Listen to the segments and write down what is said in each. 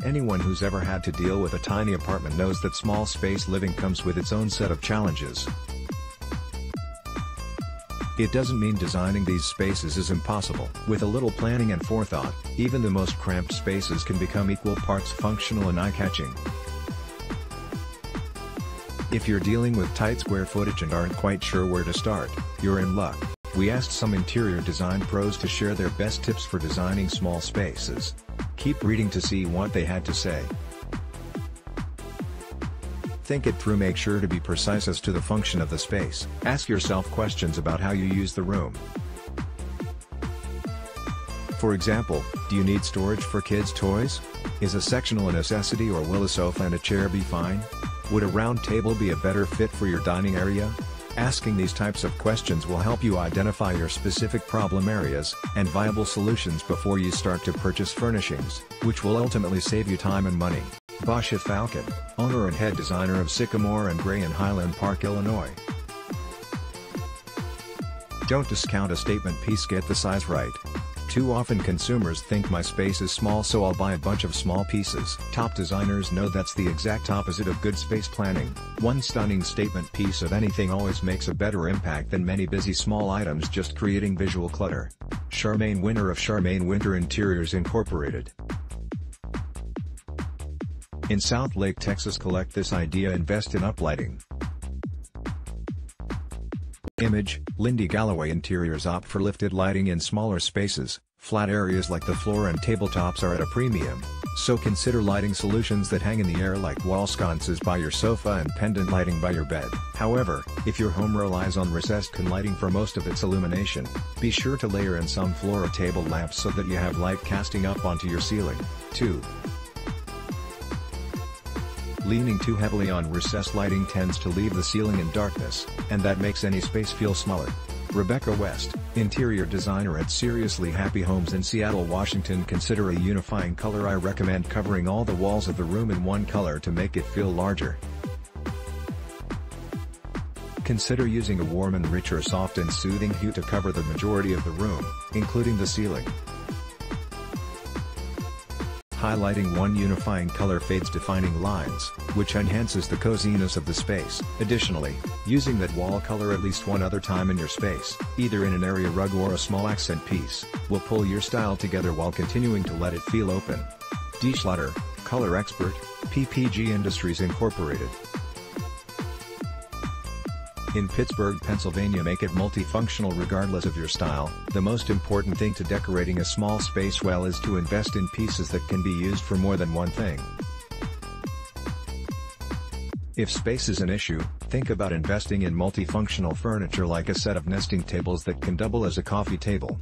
Anyone who's ever had to deal with a tiny apartment knows that small space living comes with its own set of challenges. It doesn't mean designing these spaces is impossible. With a little planning and forethought, even the most cramped spaces can become equal parts functional and eye-catching. If you're dealing with tight square footage and aren't quite sure where to start, you're in luck. We asked some interior design pros to share their best tips for designing small spaces. Keep reading to see what they had to say. Think it through. Make sure to be precise as to the function of the space. Ask yourself questions about how you use the room. For example, do you need storage for kids' toys? Is a sectional a necessity, or will a sofa and a chair be fine? Would a round table be a better fit for your dining area? Asking these types of questions will help you identify your specific problem areas and viable solutions before you start to purchase furnishings, which will ultimately save you time and money. Basha Falcon, owner and head designer of Sycamore and Gray in Highland Park, Illinois. Don't discount a statement piece. Get the size right. Too often consumers think my space is small, so I'll buy a bunch of small pieces. Top designers know that's the exact opposite of good space planning. One stunning statement piece of anything always makes a better impact than many busy small items just creating visual clutter. Charmaine Winter of Charmaine Winter Interiors Incorporated. In South Lake, Texas. Collect this idea. Invest in uplighting. Image, Lindy Galloway Interiors. Opt for lifted lighting in smaller spaces. Flat areas like the floor and tabletops are at a premium, so consider lighting solutions that hang in the air, like wall sconces by your sofa and pendant lighting by your bed. However, if your home relies on recessed can lighting for most of its illumination, be sure to layer in some floor or table lamps so that you have light casting up onto your ceiling. 2. Leaning too heavily on recessed lighting tends to leave the ceiling in darkness, and that makes any space feel smaller. Rebecca West, interior designer at Seriously Happy Homes in Seattle, Washington. Consider a unifying color. I recommend covering all the walls of the room in one color to make it feel larger. Consider using a warm and rich or soft and soothing hue to cover the majority of the room, including the ceiling. Highlighting one unifying color fades defining lines, which enhances the coziness of the space. Additionally, using that wall color at least one other time in your space, either in an area rug or a small accent piece, will pull your style together while continuing to let it feel open. D. Schlatter, color expert, PPG Industries Incorporated. In Pittsburgh, Pennsylvania. Make it multifunctional regardless of your style. The most important thing to decorating a small space well is to invest in pieces that can be used for more than one thing. If space is an issue, think about investing in multifunctional furniture like a set of nesting tables that can double as a coffee table.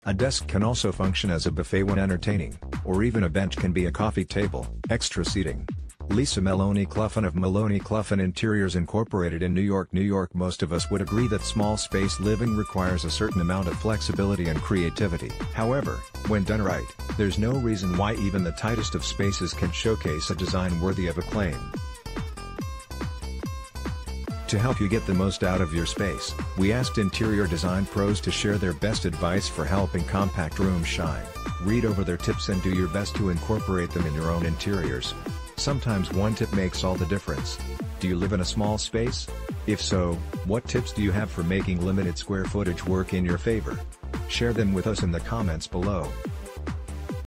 A desk can also function as a buffet when entertaining, or even a bench can be a coffee table. Extra seating. Lisa Maloney Cluffin of Maloney Cluffin Interiors Incorporated in New York, New York. Most of us would agree that small space living requires a certain amount of flexibility and creativity. However, when done right, there's no reason why even the tightest of spaces can showcase a design worthy of acclaim. To help you get the most out of your space, we asked interior design pros to share their best advice for helping compact rooms shine. Read over their tips and do your best to incorporate them in your own interiors. Sometimes one tip makes all the difference. Do you live in a small space? If so, what tips do you have for making limited square footage work in your favor? Share them with us in the comments below.